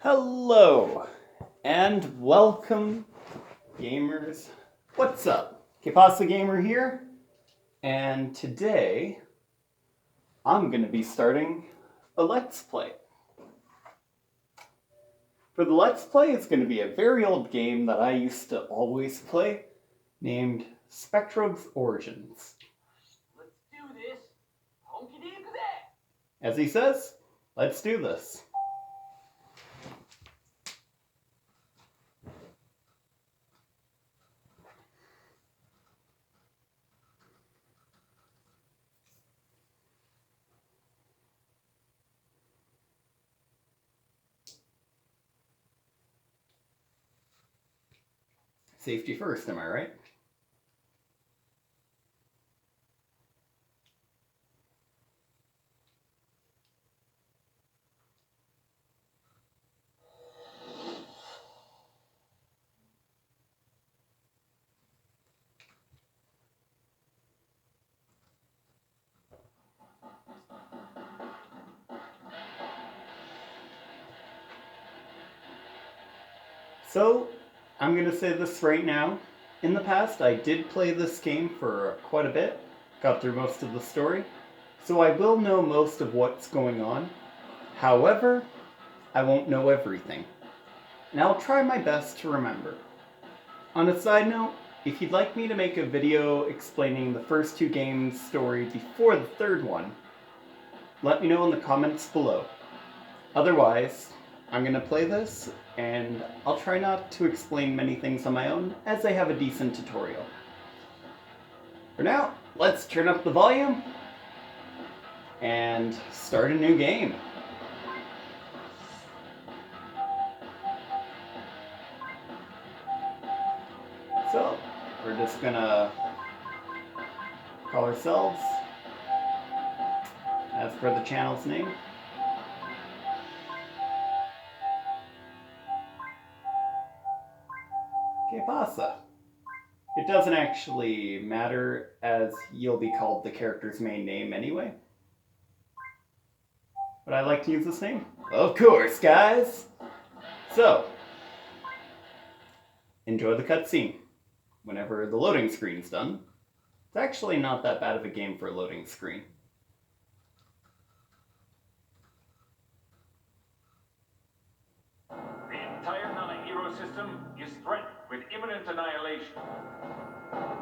Hello, and welcome, gamers. What's up? Kipasa Gamer here, and today I'm going to be starting a Let's Play. For the Let's Play, it's going to be a very old game that I used to always play, named Spectrobes Origins. Let's do this. Honky dee As he says, let's do this. Safety first, am I right? So, I'm going to say this right now. In the past, I did play this game for quite a bit, got through most of the story, so I will know most of what's going on. However, I won't know everything, and I'll try my best to remember. On a side note, if you'd like me to make a video explaining the first two games' story before the third one, let me know in the comments below. Otherwise, I'm going to play this, and I'll try not to explain many things on my own, as I have a decent tutorial. For now, let's turn up the volume, and start a new game. So, we're just gonna call ourselves, as per the channel's name, ¿Qué pasa? It doesn't actually matter, as you'll be called the character's main name anyway. But I like to use this name. Of course, guys! So, enjoy the cutscene. Whenever the loading screen's done. It's actually not that bad of a game for a loading screen. The entire Nana-Hero system is threatened with imminent annihilation.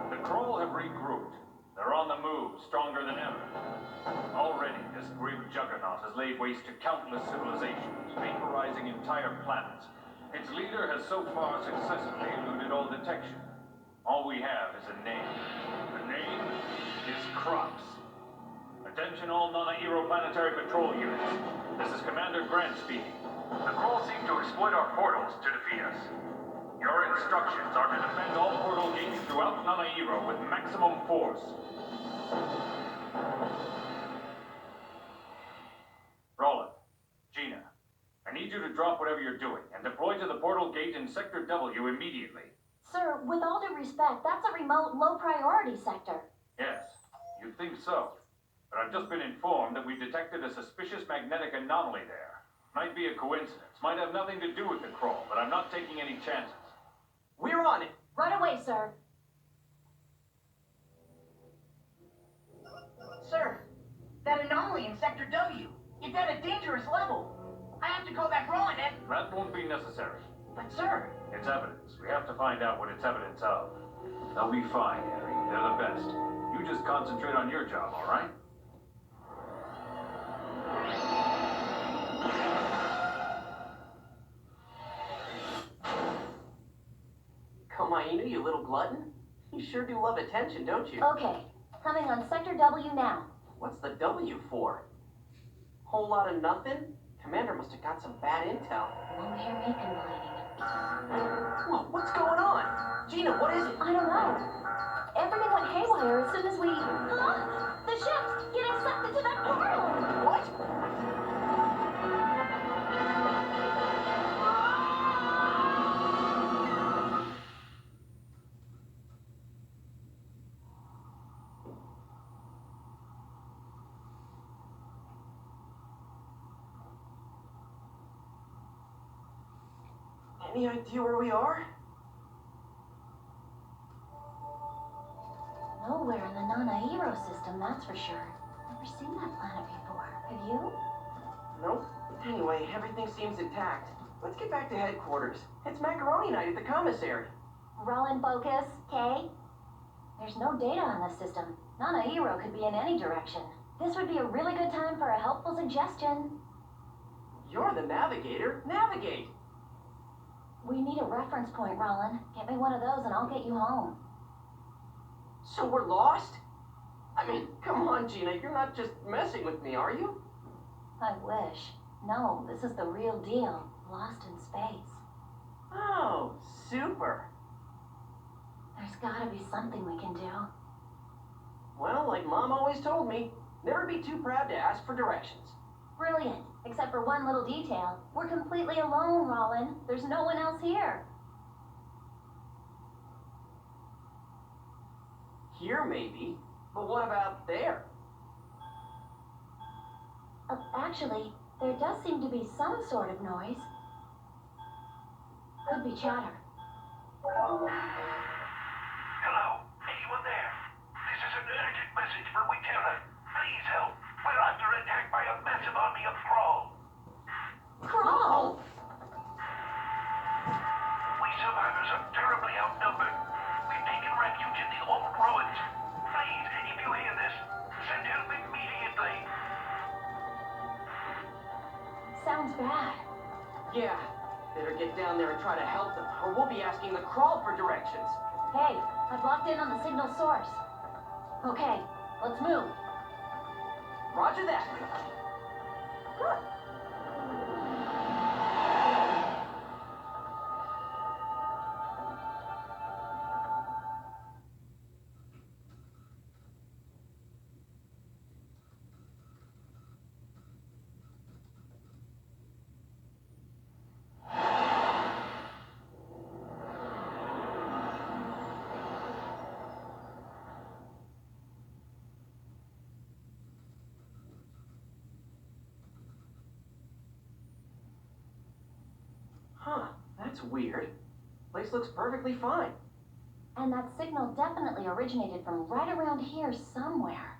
The Kroll have regrouped. They're on the move, stronger than ever. Already, this grim juggernaut has laid waste to countless civilizations, vaporizing entire planets. Its leader has so far successfully eluded all detection. All we have is a name. The name is Crops. Attention all Nana-Hero planetary patrol units. This is Commander Grant speaking. The Kroll seem to exploit our portals to defeat us. Your instructions are to defend all portal gates throughout Nana-Hero with maximum force. Roland, Gina, I need you to drop whatever you're doing and deploy to the portal gate in Sector W immediately. Sir, with all due respect, that's a remote, low-priority sector. Yes, you'd think so. But I've just been informed that we've detected a suspicious magnetic anomaly there. Might be a coincidence, might have nothing to do with the Kroll, but I'm not taking any chances. We're on it! Right away, sir. Sir, that anomaly in Sector W, it's at a dangerous level. I have to call back Roland and... That won't be necessary. But sir... It's evidence. We have to find out what it's evidence of. They'll be fine, Harry. They're the best. You just concentrate on your job, all right? Come on, you little glutton. You sure do love attention, don't you? Okay, coming on Sector W now. What's the W for? Whole lot of nothing? Commander must have got some bad intel. Won't hear me complaining. Whoa, what's going on? Gina, what is it? I don't know. Everything went haywire as soon as we... The ship's getting sucked into that portal! What? Any idea where we are? Nowhere in the Nana-Hero system, that's for sure. Never seen that planet before. Have you? Nope. Anyway, everything seems intact. Let's get back to headquarters. It's macaroni night at the commissary. Roland, focus, okay? There's no data on this system. Nana-Hero could be in any direction. This would be a really good time for a helpful suggestion. You're the navigator. Navigate! We need a reference point, Roland. Get me one of those and I'll get you home. So we're lost? I mean, come on, Gina. You're not just messing with me, are you? I wish. No, this is the real deal. Lost in space. Oh, super. There's gotta be something we can do. Well, like Mom always told me, never be too proud to ask for directions. Brilliant. Except for one little detail. We're completely alone, Roland. There's no one else here. Here, maybe. But what about there? Actually, there does seem to be some sort of noise. Could be chatter. Hello? Anyone there? This is an urgent message for Witera. Please help. We're under attack by a massive army of Thrall. Crawl! We survivors are terribly outnumbered. We've taken refuge in the old ruins. Please, if you hear this, send help immediately. Sounds bad. Yeah. Better get down there and try to help them, or we'll be asking the crawl for directions. Hey, I've locked in on the signal source. Okay, let's move. Roger that. Huh, that's weird. Place looks perfectly fine. And that signal definitely originated from right around here somewhere.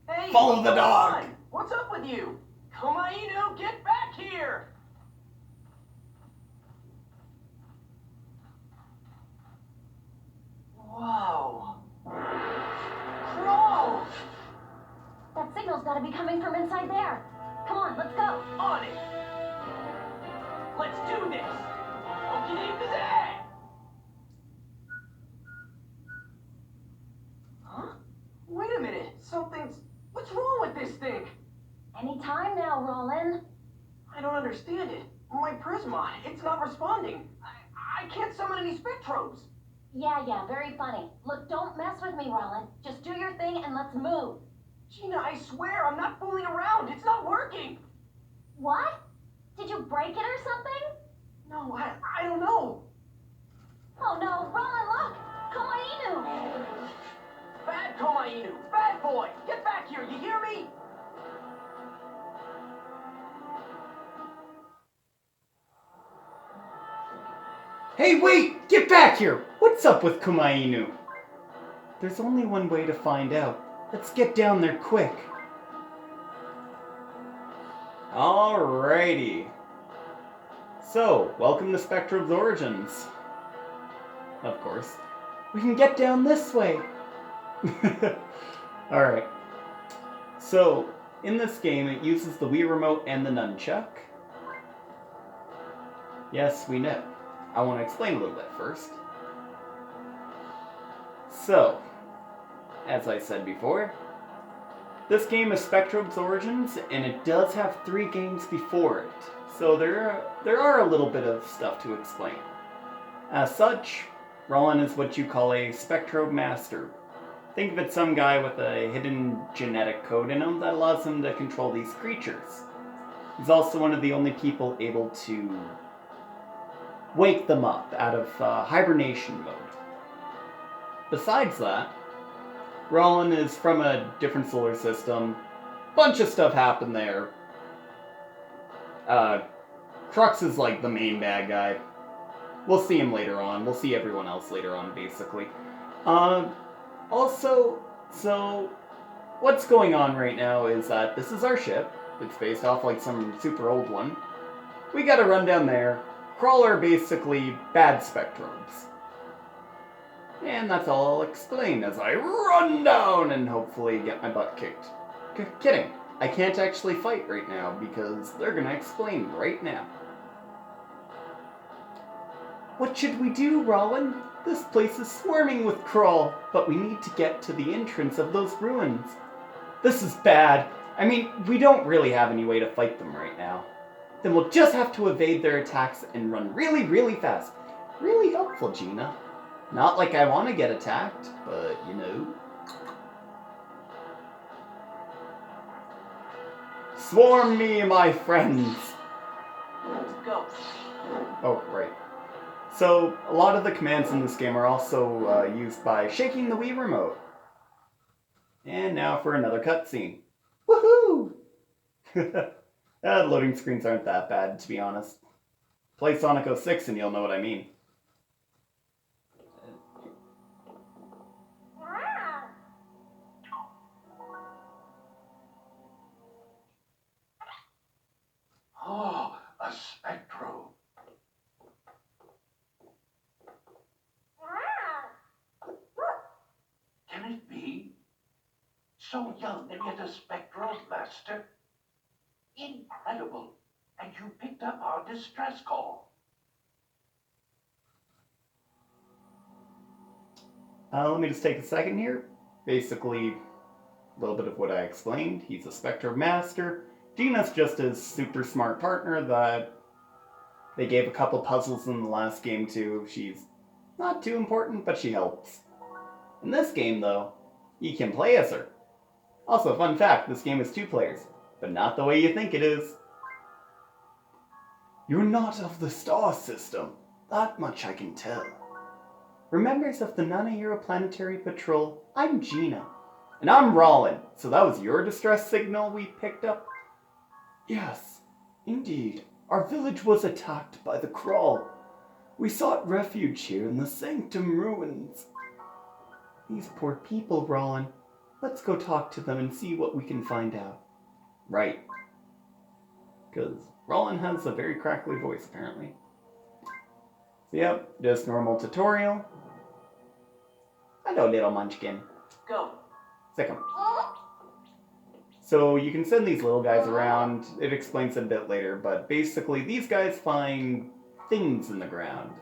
Hey, Follow the come dog. on! What's up with you? Komainu, get back here! Whoa. Crawl! That signal's gotta be coming from inside there. Come on, let's go. On it! Let's do this! Okay, that! Huh? Wait a minute. What's wrong with this thing? Any time now, Roland. I don't understand it. My Prisma, it's not responding. I can't summon any Spectrobes. Yeah, very funny. Look, don't mess with me, Roland. Just do your thing and let's move. Gina, I swear, I'm not fooling around. It's not working. What? Did you break it or something? No, I don't know. Oh no, Roland, look! Komainu! Bad Komainu, bad boy, get back here, you hear me? Hey, wait! Get back here! What's up with Kumainu? There's only one way to find out. Let's get down there quick. Alrighty. So, welcome to Spectrobes Origins. Of course. We can get down this way. Alright. So, in this game, it uses the Wii Remote and the Nunchuck. Yes, we know. I want to explain a little bit first. So, as I said before, this game is Spectrobes Origins, and it does have 3 games before it. So there are a little bit of stuff to explain. As such, Roland is what you call a Spectrobe Master. Think of it some guy with a hidden genetic code in him that allows him to control these creatures. He's also one of the only people able to wake them up out of hibernation mode. Besides that, Roland is from a different solar system. Bunch of stuff happened there. Crux is like the main bad guy. We'll see him later on. We'll see everyone else later on, basically. Also, so what's going on right now is that this is our ship. It's based off like some super old one. We gotta run down there. Crawler basically bad Spectrobes. And that's all I'll explain as I run down and hopefully get my butt kicked. Kidding. I can't actually fight right now because they're gonna explain right now. What should we do, Rollin? This place is swarming with Krull, but we need to get to the entrance of those ruins. This is bad. I mean, we don't really have any way to fight them right now. Then we'll just have to evade their attacks and run really, really fast. Really helpful, Gina. Not like I want to get attacked, but you know. Swarm me, my friends! Go. Oh, right. So, a lot of the commands in this game are also used by shaking the Wii remote. And now for another cutscene. Woohoo! Loading screens aren't that bad, to be honest. Play Sonic 06 and you'll know what I mean. Oh, a Spectrobe. Can it be? So young and yet a Spectrobe master? Incredible. And you picked up our distress call. Let me just take a second here. Basically, a little bit of what I explained. He's a Spectrobe master. Gina's just his super smart partner that they gave a couple puzzles in the last game to. She's not too important, but she helps. In this game, though, you can play as her. Also, fun fact, this game is 2 players, but not the way you think it is. You're not of the star system. That much I can tell. For members of the Non-Hero Planetary Patrol, I'm Gina. And I'm Rollin. So that was your distress signal we picked up? Yes, indeed. Our village was attacked by the Krull. We sought refuge here in the Sanctum Ruins. These poor people, Rollin. Let's go talk to them and see what we can find out. Right. Because Rollin has a very crackly voice, apparently. So yep, just normal tutorial. Hello, little munchkin. Go. Sick 'em. So you can send these little guys around. It explains it a bit later, but basically these guys find things in the ground.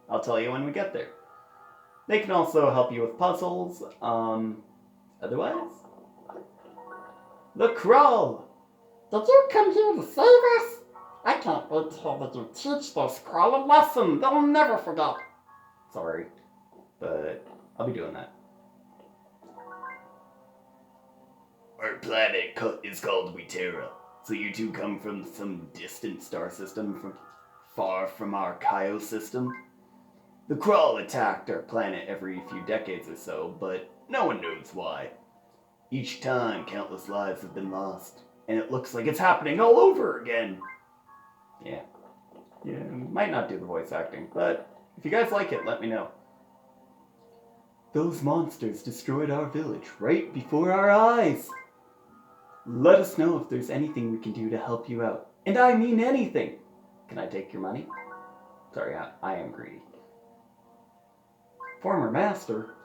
I'll tell you when we get there. They can also help you with puzzles. Otherwise, the Krull. Did you come here to save us? I can't wait till you teach those Krull a lesson. They'll never forget. Sorry, but I'll be doing that. Our planet is called Witera, so you two come from some distant star system far from our Kaio system. The Krull attacked our planet every few decades or so, but no one knows why. Each time, countless lives have been lost, and it looks like it's happening all over again. Yeah, might not do the voice acting, but if you guys like it, let me know. Those monsters destroyed our village right before our eyes. Let us know if there's anything we can do to help you out. And I mean anything. Can I take your money? Sorry, I am greedy. Former master?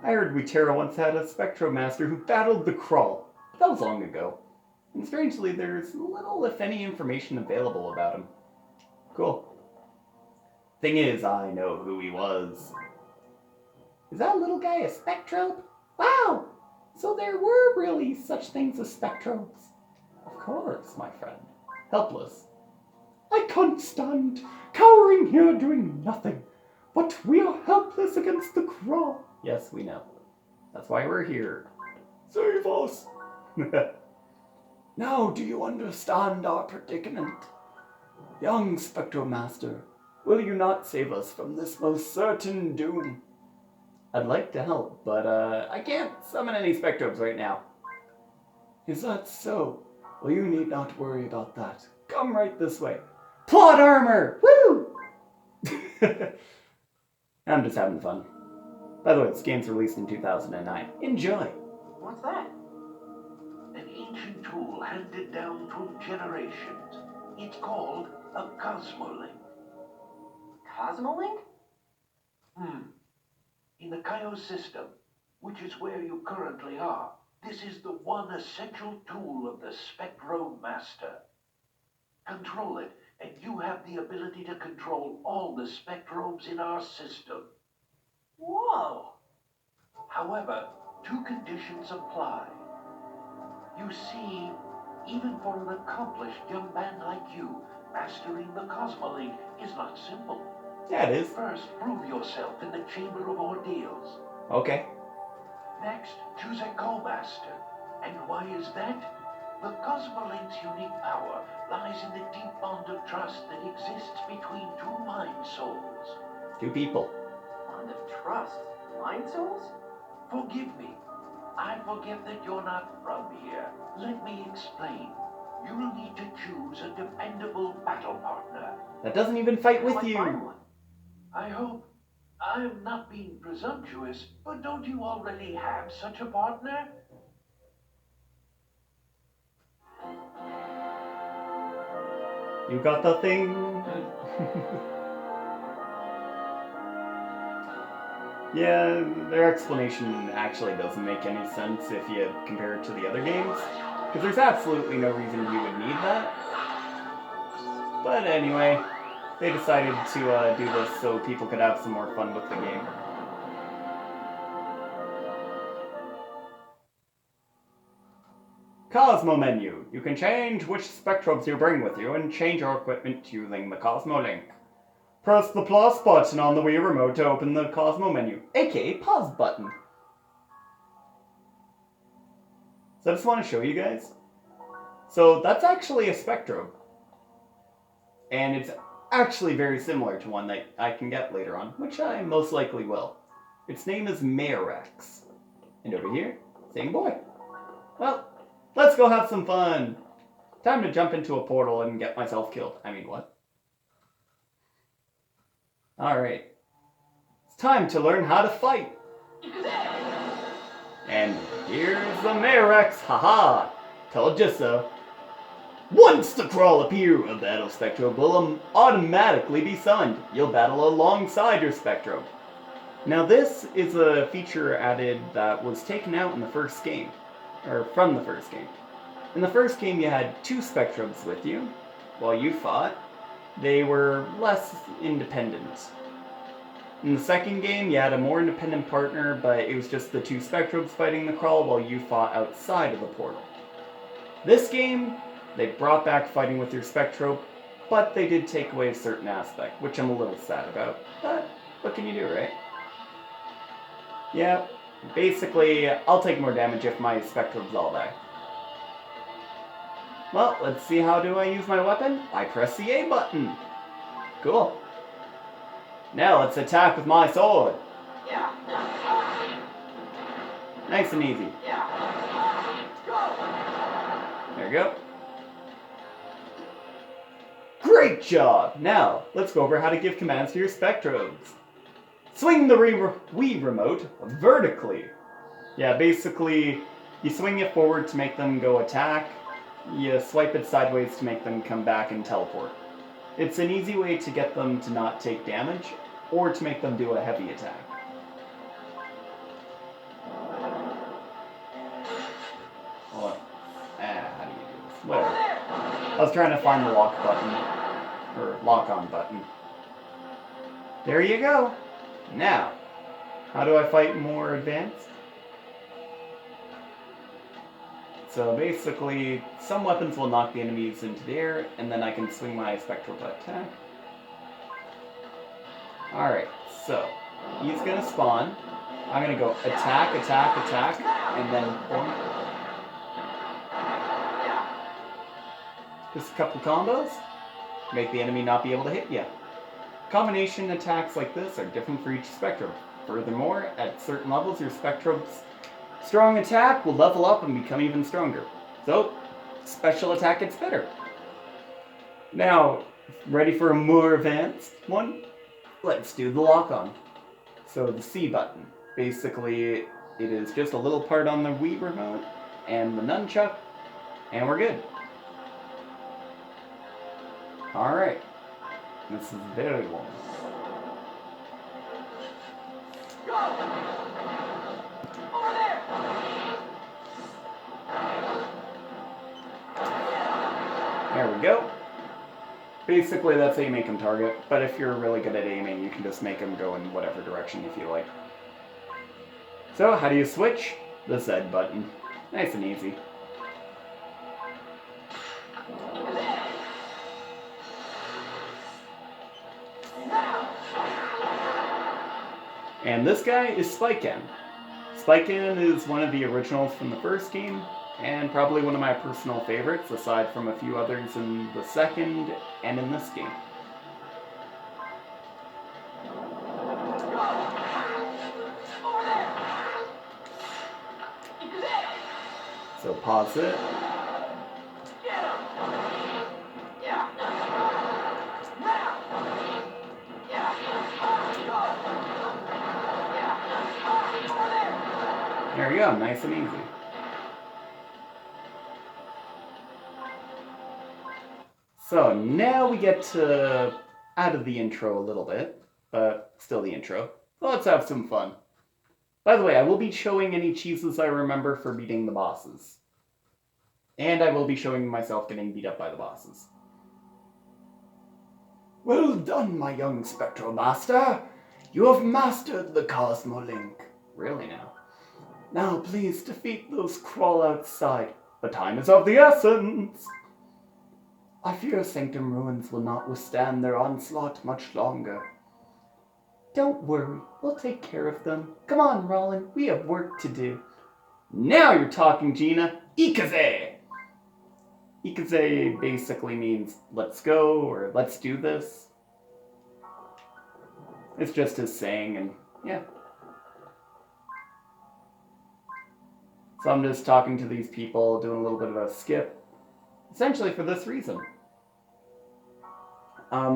I heard Witera once had a Spectro master who battled the Krull. But that was long ago. And strangely, there's little, if any, information available about him. Cool. Thing is, I know who he was. Is that little guy a Spectrobe? Wow! So there were really such things as Spectrobes. Of course, my friend. Helpless. I can't stand cowering here doing nothing. But we are helpless against the Krull. Yes, we know. That's why we're here. Save us! Now do you understand our predicament? Young Spectromaster, will you not save us from this most certain doom? I'd like to help, but I can't summon any Spectrobes right now. Is that so? Well, you need not worry about that. Come right this way. Plot armor! Woo! I'm just having fun. By the way, this game's released in 2009. Enjoy! What's that? An ancient tool handed down through generations. It's called a Cosmolink. Cosmolink? In the Kaio system, which is where you currently are, this is the one essential tool of the Spectrobe Master. Control it, and you have the ability to control all the Spectrobes in our system. Whoa! However, two conditions apply. You see, even for an accomplished young man like you, mastering the Cosmolink is not simple. Yeah, it is. First, prove yourself in the Chamber of Ordeals. Okay. Next, choose a co-master. And why is that? The Cosmolink's unique power lies in the deep bond of trust that exists between two mind souls. Two people. Bond of trust? Mind souls? Forgive me. I forget that you're not from here. Let me explain. You'll need to choose a dependable battle partner. That doesn't even fight with How do I find you. one? I hope I'm not being presumptuous, but don't you already have such a partner? You got the thing. Yeah, their explanation actually doesn't make any sense if you compare it to the other games. Because there's absolutely no reason you would need that. But anyway, they decided to do this so people could have some more fun with the game. Cosmo menu. You can change which Spectrobes you bring with you and change your equipment using the Cosmo Link. Press the plus button on the Wii Remote to open the Cosmo menu, aka pause button. So I just want to show you guys. So that's actually a Spectrobe. And it's actually very similar to one that I can get later on, which I most likely will. Its name is Mayrex. And over here, same boy. Well, let's go have some fun. Time to jump into a portal and get myself killed. I mean, what? Alright. It's time to learn how to fight. And here's the Mayrex. Haha! Told ya so. Once the crawl appear, a battle Spectrobe will automatically be summoned. You'll battle alongside your Spectrobe. Now this is a feature added that was taken out in the first game. Or from the first game. In the first game you had two Spectrobes with you while you fought. They were less independent. In the second game you had a more independent partner, but it was just the two Spectrobes fighting the crawl while you fought outside of the portal. This game, they brought back fighting with your Spectrobe, but they did take away a certain aspect, which I'm a little sad about. But what can you do, right? Yeah, basically, I'll take more damage if my Spectrobes all die. Well, let's see, how do I use my weapon? I press the A button. Cool. Now let's attack with my sword. Nice and easy. There we go. Great job! Now, let's go over how to give commands to your Spectrobes. Swing the Wii Remote vertically. Yeah, basically, you swing it forward to make them go attack. You swipe it sideways to make them come back and teleport. It's an easy way to get them to not take damage, or to make them do a heavy attack. Hold on. How do you do this? Whatever. I was trying to find the lock button, or lock-on button. There you go. Now, how do I fight more advanced? So basically, some weapons will knock the enemies into the air, and then I can swing my Spectral attack. Alright, so, he's gonna spawn. I'm gonna go attack, attack, attack, and then boom. Just a couple combos. Make the enemy not be able to hit you. Combination attacks like this are different for each Spectrobe. Furthermore, at certain levels, your Spectrobe's strong attack will level up and become even stronger. So, special attack gets better. Now, ready for a more advanced one? Let's do the lock-on. So the C button. Basically, it is just a little part on the Wii remote and the nunchuck, and we're good. Alright. This is very long. Go! Over there! There we go. Basically, that's how you make them target, but if you're really good at aiming, you can just make them go in whatever direction you feel like. So, how do you switch? The Z button. Nice and easy. And this guy is Spike-In. Spike-In is one of the originals from the first game, and probably one of my personal favorites, aside from a few others in the second and in this game. So pause it. There you go, nice and easy. So now we get to out of the intro a little bit, but still the intro. So let's have some fun. By the way, I will be showing any cheeses I remember for beating the bosses. And I will be showing myself getting beat up by the bosses. Well done, my young Spectral Master! You have mastered the Cosmolink. Really now? Now please defeat those crawl outside. The time is of the essence! I fear Sanctum Ruins will not withstand their onslaught much longer. Don't worry, we'll take care of them. Come on, Roland, we have work to do. Now you're talking, Gina. Ikaze! Ikaze basically means let's go or let's do this. It's just his saying, and yeah. So I'm just talking to these people, doing a little bit of a skip. Essentially for this reason.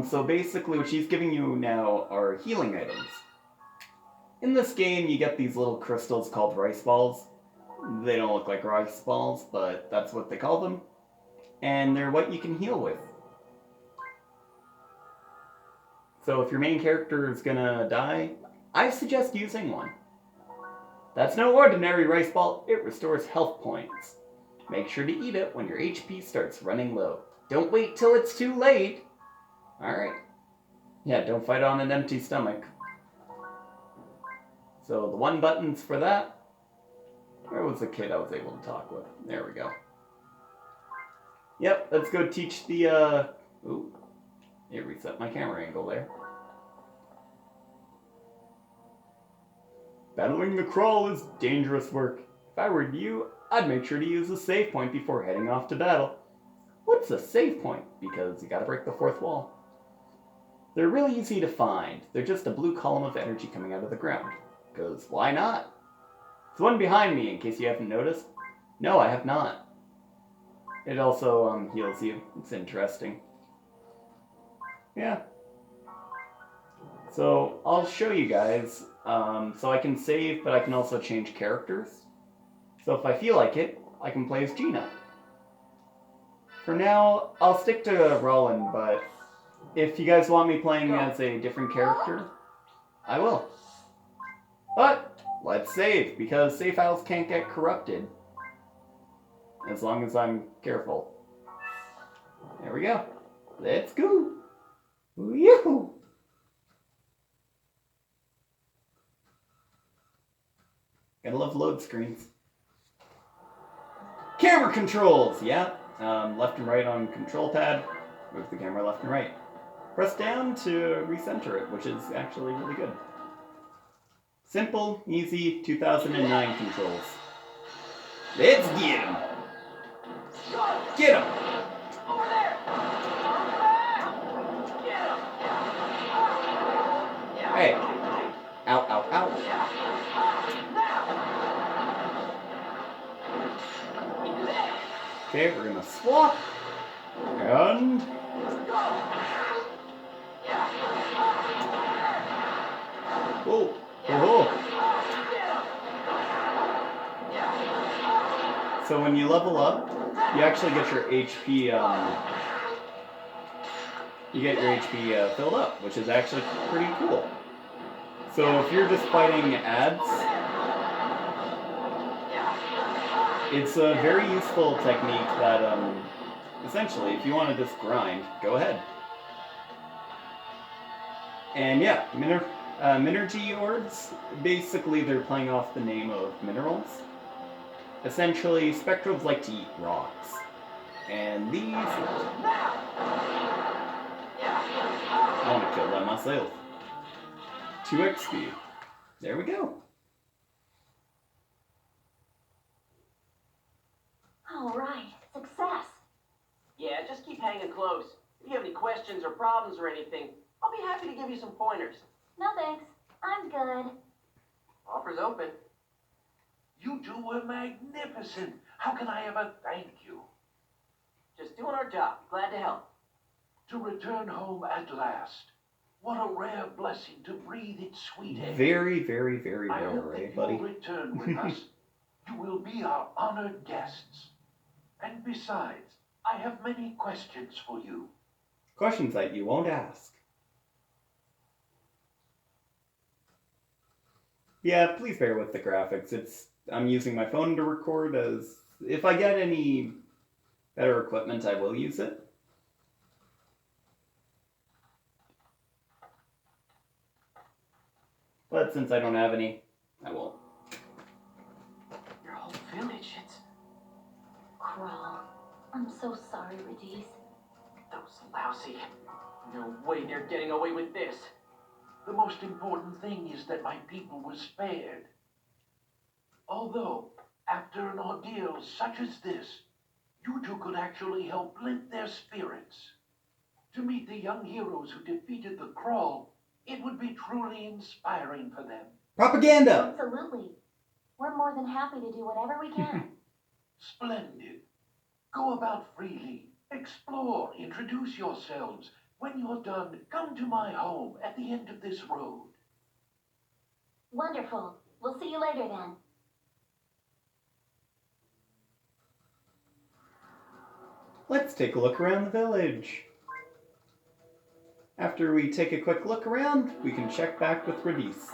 So basically what she's giving you now are healing items. In this game you get these little crystals called rice balls. They don't look like rice balls, but that's what they call them. And they're what you can heal with. So if your main character is gonna die, I suggest using one. That's no ordinary rice ball, it restores health points. Make sure to eat it when your HP starts running low. Don't wait till it's too late. Alright. Yeah, don't fight on an empty stomach. So the one button's for that. Where was the kid I was able to talk with? There we go. Yep, let's go teach the, Ooh. It reset my camera angle there. Battling the crawl is dangerous work. If I were you, I'd make sure to use a save point before heading off to battle. What's a save point? Because you gotta break the fourth wall. They're really easy to find. They're just a blue column of energy coming out of the ground. Because why not? There's one behind me, in case you haven't noticed. No, I have not. It also heals you. It's interesting. Yeah. So I'll show you guys. So I can save, but I can also change characters. So if I feel like it, I can play as Gina. For now, I'll stick to Roland, but if you guys want me playing as a different character, I will. But let's save, because save files can't get corrupted. As long as I'm careful. There we go. Let's go. Yoo-hoo! Gotta love load screens. Camera controls! Yeah. Left and right on control pad. Move the camera left and right. Press down to recenter it, which is actually really good. Simple, easy, 2009 controls. Let's get him! Get him! Over there! Get him! Hey! Ow, ow, ow. Okay, we're gonna swap. And So when you level up, you actually get your HP, filled up, which is actually pretty cool. So if you're just fighting ads, it's a very useful technique that, essentially, if you want to just grind, go ahead. And yeah, Minergy orbs, basically they're playing off the name of minerals. Essentially, Spectrobes like to eat rocks. And these... I want to kill them myself. 2 XP. There we go. Alright, success. Yeah, just keep hanging close. If you have any questions or problems or anything, I'll be happy to give you some pointers. No thanks, I'm good. Offer's open. You two were magnificent. How can I ever thank you? Just doing our job. Glad to help. To return home at last. What a rare blessing to breathe its sweet air. Very, very, very I rare, hope right, that buddy? you'll return with us. You will be our honored guests. And besides, I have many questions for you. Questions that you won't ask. Yeah, please bear with the graphics. I'm using my phone to record, as if I get any better equipment, I will use it. But since I don't have any, I won't. Your whole village, it's... Crawl. I'm so sorry, Radice. Those lousy... No way they're getting away with this. The most important thing is that my people were spared. Although, after an ordeal such as this, you two could actually help lift their spirits. To meet the young heroes who defeated the Crawl, it would be truly inspiring for them. Propaganda! Absolutely. We're more than happy to do whatever we can. Splendid. Go about freely. Explore. Introduce yourselves. When you're done, come to my home at the end of this road. Wonderful. We'll see you later then. Let's take a look around the village. After we take a quick look around, we can check back with Radice.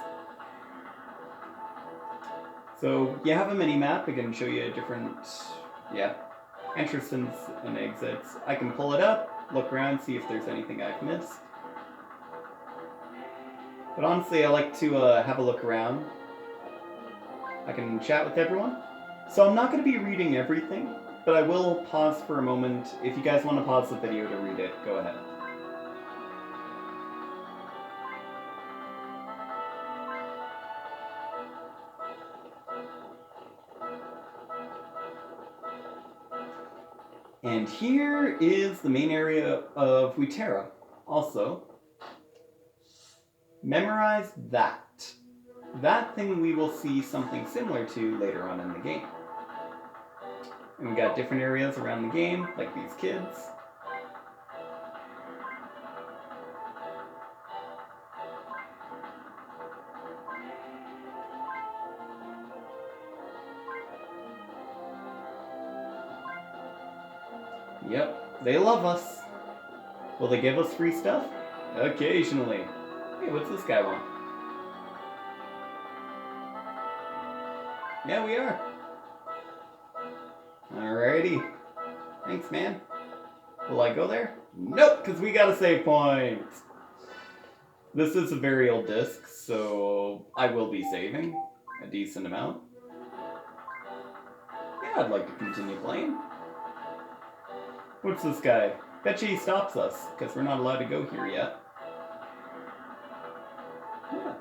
So you have a mini-map. It can show you different, entrances and exits. I can pull it up, look around, see if there's anything I've missed. But honestly, I like to have a look around. I can chat with everyone. So I'm not going to be reading everything, but I will pause for a moment. If you guys want to pause the video to read it, go ahead. And here is the main area of Witera. Also, memorize that. That thing we will see something similar to later on in the game. And we got different areas around the game, like these kids. Yep, they love us. Will they give us free stuff? Occasionally. Hey, what's this guy want? Yeah, we are. Alrighty. Thanks, man. Will I go there? Nope, because we got a save point. This is a very old disc, so I will be saving a decent amount. Yeah, I'd like to continue playing. What's this guy? Bet you he stops us, because we're not allowed to go here yet. Yeah.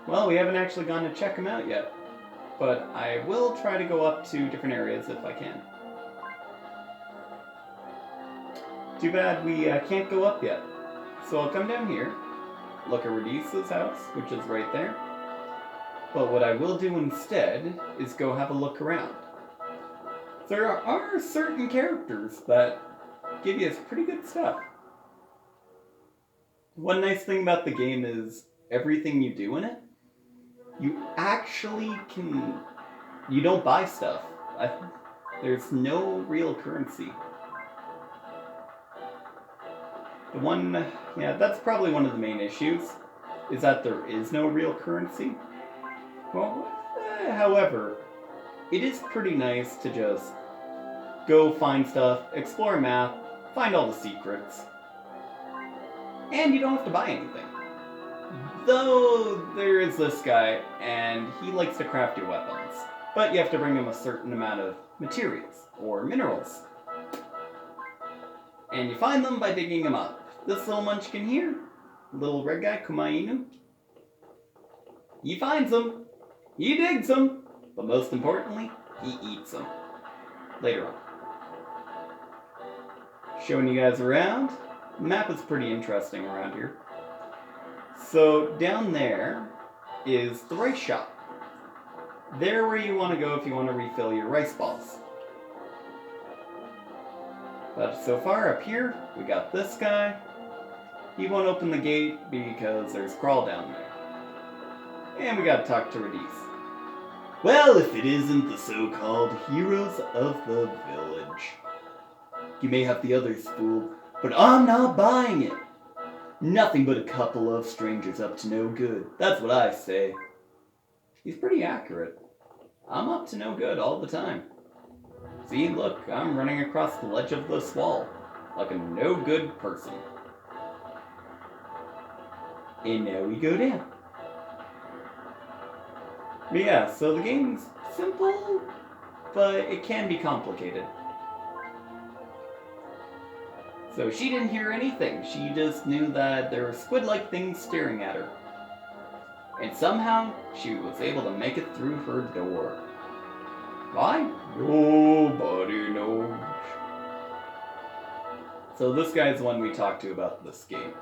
Well, we haven't actually gone to check him out yet. But I will try to go up to different areas if I can. Too bad we can't go up yet. So I'll come down here, look at Radice's house, which is right there. But what I will do instead is go have a look around. There are certain characters that give you pretty good stuff. One nice thing about the game is everything you do in it you actually can... You don't buy stuff. There's no real currency. The one... Yeah, that's probably one of the main issues, is that there is no real currency. Well, however, it is pretty nice to just go find stuff, explore a map, find all the secrets, and you don't have to buy anything. Though there is this guy, and he likes to craft your weapons, but you have to bring him a certain amount of materials, or minerals. And you find them by digging them up. This little munchkin here, little red guy, Kumainu, he finds them, he digs them, but most importantly, he eats them. Later on. Showing you guys around. The map is pretty interesting around here. So down there is the rice shop. There where you want to go if you want to refill your rice balls. But so far up here, we got this guy. He won't open the gate because there's Crawl down there. And we gotta talk to Radice. Well, if it isn't the so-called heroes of the village. You may have the others fooled, but I'm not buying it. Nothing but a couple of strangers up to no good. That's what I say. He's pretty accurate. I'm up to no good all the time. See, look, I'm running across the ledge of this wall, like a no good person. And now we go down. But yeah, so the game's simple, but it can be complicated. So she didn't hear anything. She just knew that there were squid-like things staring at her. And somehow, she was able to make it through her door. Why? Nobody knows. So this guy's the one we talked to about this game.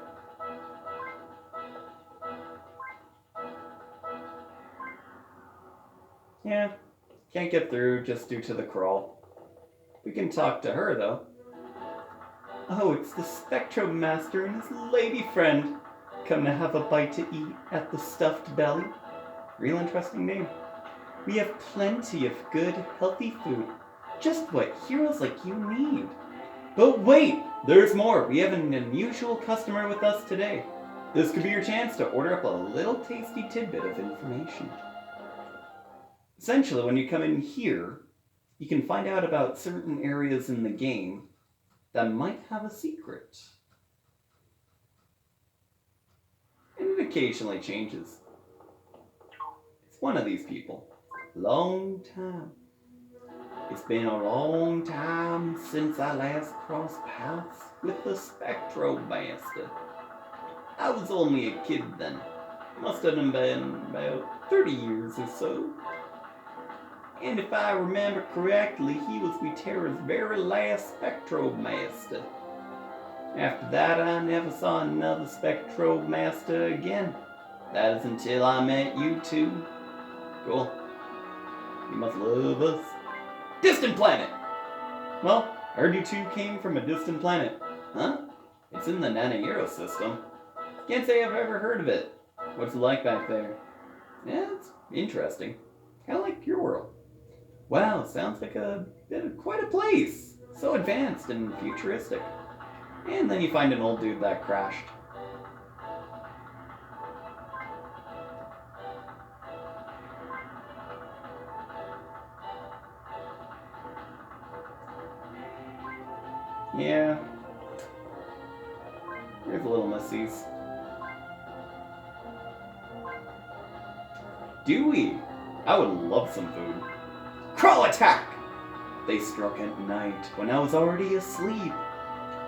Yeah, can't get through just due to the crawl. We can talk to her, though. Oh, it's the Spectrobe Master and his lady friend. Come to have a bite to eat at the Stuffed Belly. Real interesting name. We have plenty of good, healthy food. Just what heroes like you need. But wait, there's more. We have an unusual customer with us today. This could be your chance to order up a little tasty tidbit of information. Essentially, when you come in here, you can find out about certain areas in the game that might have a secret. And it occasionally changes. It's one of these people. Long time. It's been a long time since I last crossed paths with the Spectrobe Master. I was only a kid then. Must have been about 30 years or so. And if I remember correctly, he was Terra's very last Spectrobe Master. After that, I never saw another Spectrobe Master again. That is until I met you two. Cool. You must love us. Distant planet! Well, I heard you two came from a distant planet. Huh? It's in the Nanahiro system. Can't say I've ever heard of it. What's it like back there? Yeah, it's interesting. Kinda like your world. Wow, sounds like quite a place. So advanced and futuristic. And then you find an old dude that crashed. Yeah. Here's a little missies. Do we? I would love some food. Crawl attack! They struck at night when I was already asleep.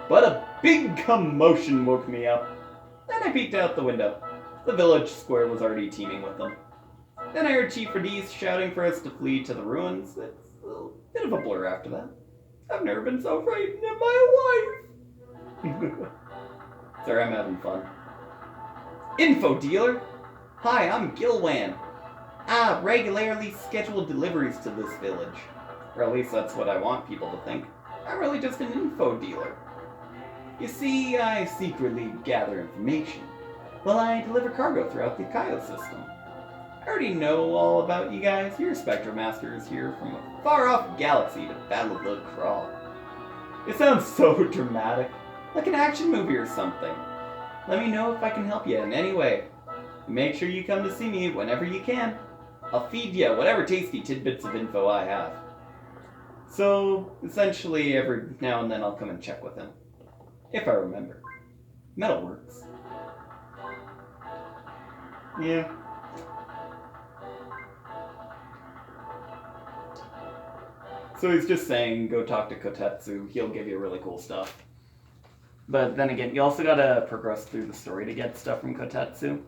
But a big commotion woke me up. Then I peeked out the window. The village square was already teeming with them. Then I heard Chief Radice shouting for us to flee to the ruins. It's a bit of a blur after that. I've never been so frightened in my life. Sorry, I'm having fun. Info dealer. Hi, I'm Gilwan. I regularly schedule deliveries to this village. Or at least that's what I want people to think. I'm really just an info dealer. You see, I secretly gather information while I deliver cargo throughout the Kaio system. I already know all about you guys. Your Spectromaster is here from a far-off galaxy to battle the Crawl. It sounds so dramatic, like an action movie or something. Let me know if I can help you in any way. Make sure you come to see me whenever you can. I'll feed you whatever tasty tidbits of info I have. So, essentially, every now and then I'll come and check with him. If I remember. Metal works. Yeah. So he's just saying, go talk to Kotetsu. He'll give you really cool stuff. But then again, you also gotta progress through the story to get stuff from Kotetsu.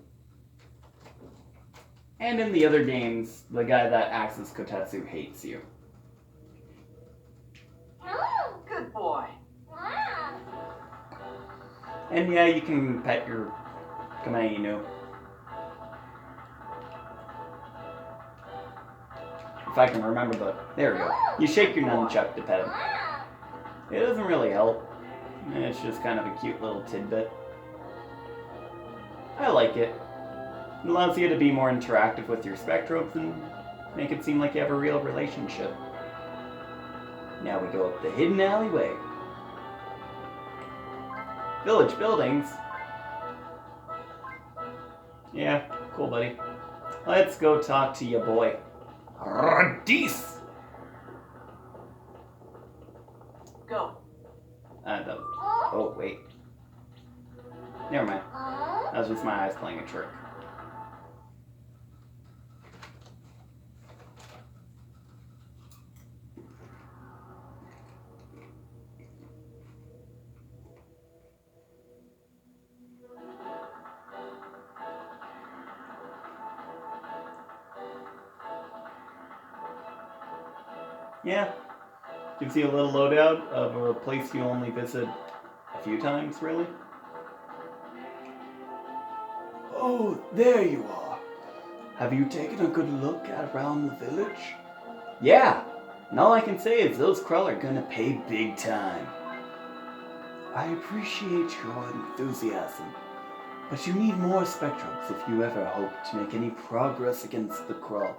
And in the other games, the guy that acts as Kotetsu hates you. Good boy. And yeah, you can pet your Kamainu. If I can remember the... There we go. You shake your nunchuck to pet him. It doesn't really help. It's just kind of a cute little tidbit. I like it. It allows you to be more interactive with your Spectrobes and make it seem like you have a real relationship. Now we go up the hidden alleyway. Village buildings. Yeah, cool, buddy. Let's go talk to your boy. Radis! Go. Oh, wait. Never mind. That was just my eyes playing a trick. Yeah. Gives you a little loadout of a place you only visit a few times, really. Oh, there you are. Have you taken a good look around the village? Yeah, and all I can say is those Krull are gonna pay big time. I appreciate your enthusiasm, but you need more Spectrobes if you ever hope to make any progress against the Krull.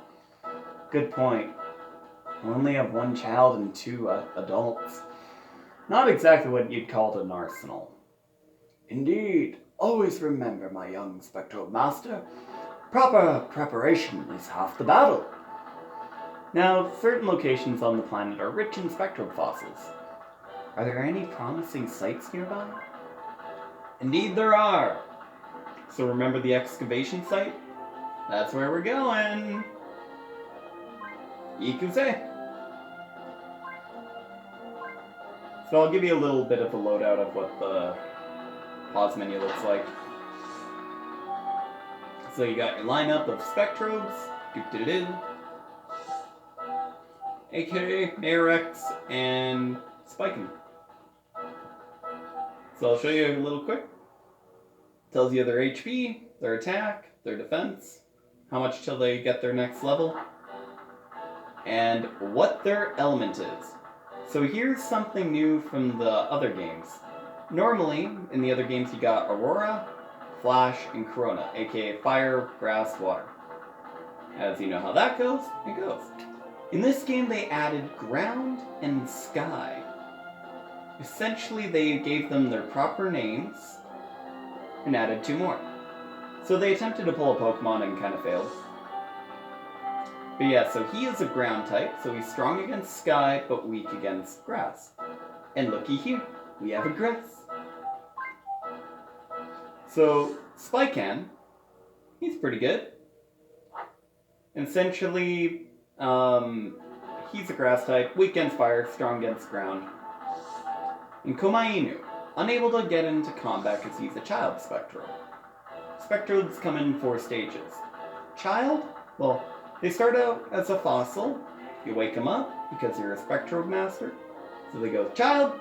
Good point. I only have one child and two adults. Not exactly what you'd call an arsenal. Indeed. Always remember, my young Spectrobe Master, proper preparation is half the battle. Now, certain locations on the planet are rich in Spectrobe fossils. Are there any promising sites nearby? Indeed there are. So remember the excavation site? That's where we're going. Ikuze. So I'll give you a little bit of a loadout of what the pause menu looks like. So you got your lineup of Spectrobes, aka Marex and Spiken. So I'll show you a little quick. Tells you their HP, their attack, their defense, how much till they get their next level, and what their element is. So here's something new from the other games. Normally, in the other games you got Aurora, Flash, and Corona, aka Fire, Grass, Water. As you know how that goes, it goes. In this game they added Ground and Sky. Essentially they gave them their proper names and added two more. So they attempted to pull a Pokemon and kind of failed. But yeah, so he is a ground type, so he's strong against Sky, but weak against Grass. And looky here, we have a Grass. So, Spycan, he's pretty good. Essentially, he's a Grass type, weak against Fire, strong against Ground. And Komainu, unable to get into combat because he's a child Spectrobe. Spectrobes come in 4 stages. Child? Well, they start out as a fossil. You wake them up because you're a Spectrobe Master. So they go Child,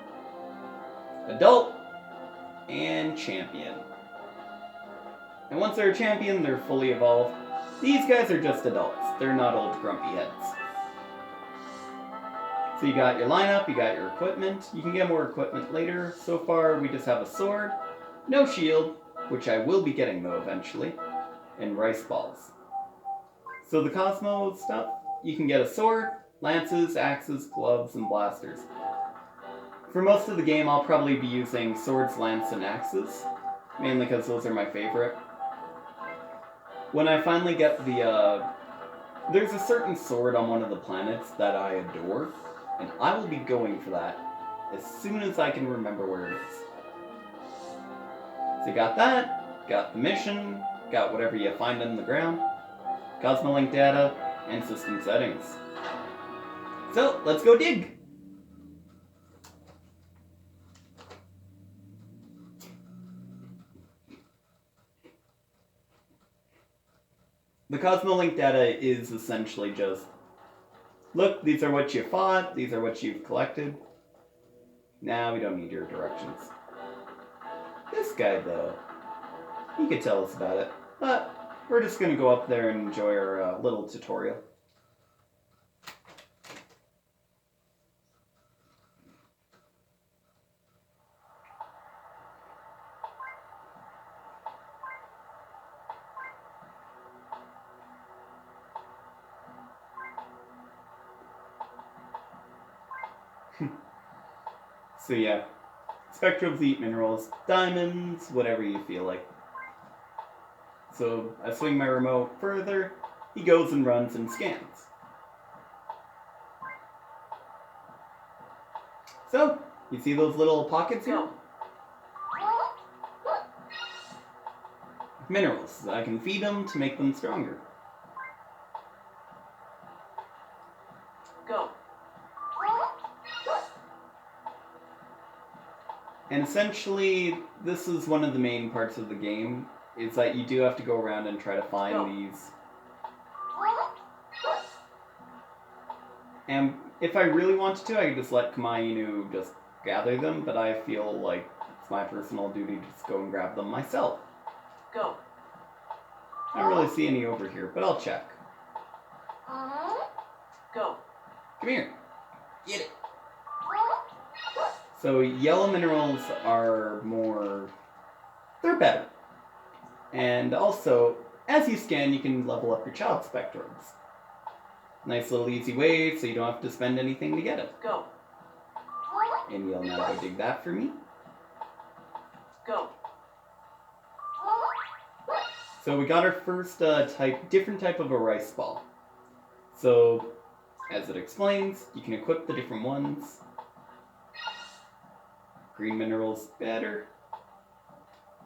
Adult, and Champion. And once they're a champion, they're fully evolved. These guys are just adults. They're not old grumpy heads. So you got your lineup, you got your equipment. You can get more equipment later. So far, we just have a sword, no shield, which I will be getting though eventually, and rice balls. So the Cosmo stuff, you can get a sword, lances, axes, gloves, and blasters. For most of the game, I'll probably be using swords, lance, and axes, mainly because those are my favorite. When I finally get the, there's a certain sword on one of the planets that I adore, and I will be going for that as soon as I can remember where it is. So you got that, got the mission, got whatever you find in the ground, Cosmolink data, and system settings. So, let's go dig! The Cosmolink data is essentially just, look, these are what you fought, these are what you've collected. Now we don't need your directions. This guy, though, he could tell us about it, but we're just going to go up there and enjoy our little tutorial. So yeah, Spectrobes eat minerals, diamonds, whatever you feel like. So I swing my remote further, he goes and runs and scans. So, you see those little pockets here? Minerals. I can feed them to make them stronger. Go. And essentially, this is one of the main parts of the game, is that you do have to go around and try to find these. And if I really wanted to, I could just let Kamainu just gather them, but I feel like it's my personal duty to just go and grab them myself. Go. I don't really see any over here, but I'll check. Go. Come here. Get it. So yellow minerals are more... they're better. And also, as you scan, you can level up your child Spectrobes. Nice little easy way, so you don't have to spend anything to get it. Go. And you'll now go dig that for me. Go. So we got our first different type of a rice ball. So, as it explains, you can equip the different ones. Green minerals better.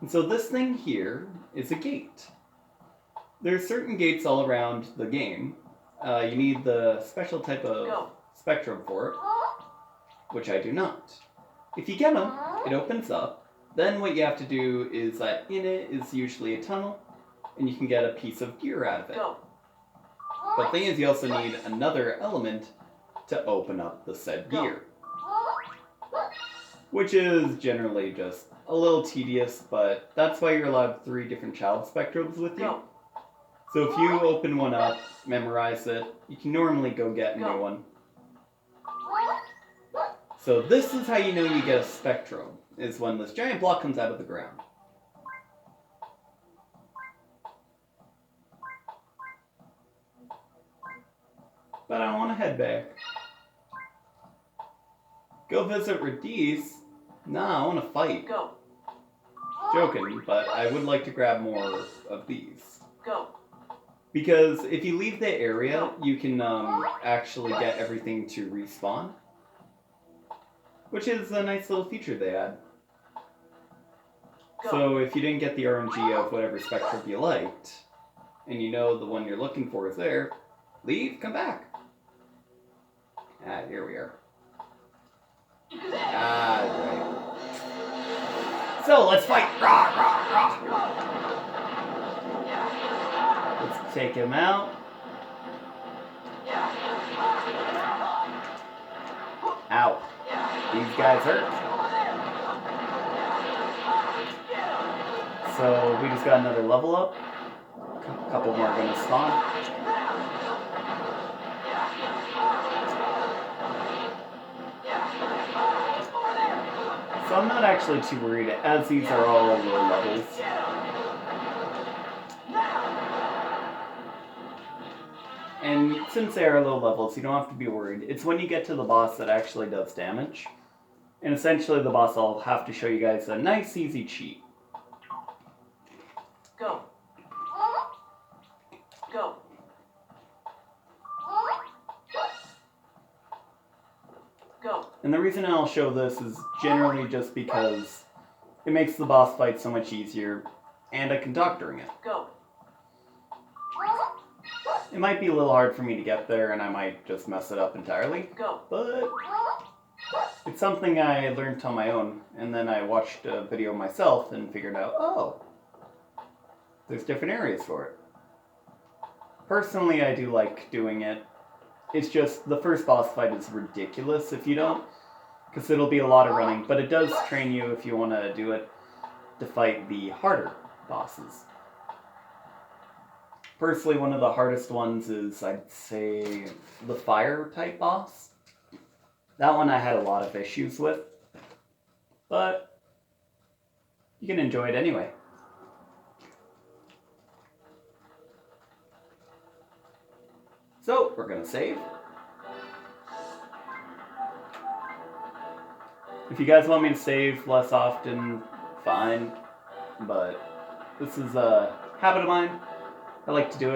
And so this thing here is a gate. There are certain gates all around the game. You need the special type of spectrum for it, which I do not. If you get them, it opens up. Then what you have to do is that in it is usually a tunnel, and you can get a piece of gear out of it. But the thing is, you also need another element to open up the said gear. Which is generally just a little tedious, but that's why you're allowed 3 different child Spectrobes with you. So if you open one up, memorize it, you can normally go get a new one. So this is how you know you get a Spectrobe, is when this giant block comes out of the ground. But I want to head back. Go visit Radice. Nah, I want to fight. Go. Joking, but I would like to grab more of these. Go. Because if you leave the area, you can actually get everything to respawn. Which is a nice little feature they add. So if you didn't get the RNG of whatever Spectrum you liked, and you know the one you're looking for is there, leave, come back. Ah, here we are. Ah, right. So, let's fight! Rah, rah, rah. Let's take him out. Ow. These guys hurt. So, we just got another level up. A couple more are going to spawn. So I'm not actually too worried, as these are all low levels. And since they are low levels, you don't have to be worried. It's when you get to the boss that actually does damage. And essentially the boss, I'll have to show you guys a nice easy cheat. Go. Go. Go. And the reason I'll show this is generally just because it makes the boss fight so much easier, and I can talk during it. Go. It might be a little hard for me to get there, and I might just mess it up entirely. Go. But it's something I learned on my own, and then I watched a video myself and figured out, oh, there's different areas for it. Personally, I do like doing it. It's just the first boss fight is ridiculous if you don't, because it'll be a lot of running, but it does train you if you want to do it to fight the harder bosses. Personally, one of the hardest ones is, I'd say, the fire type boss. That one I had a lot of issues with, but you can enjoy it anyway. So, we're gonna save. If you guys want me to save less often, fine, but this is a habit of mine. I like to do it.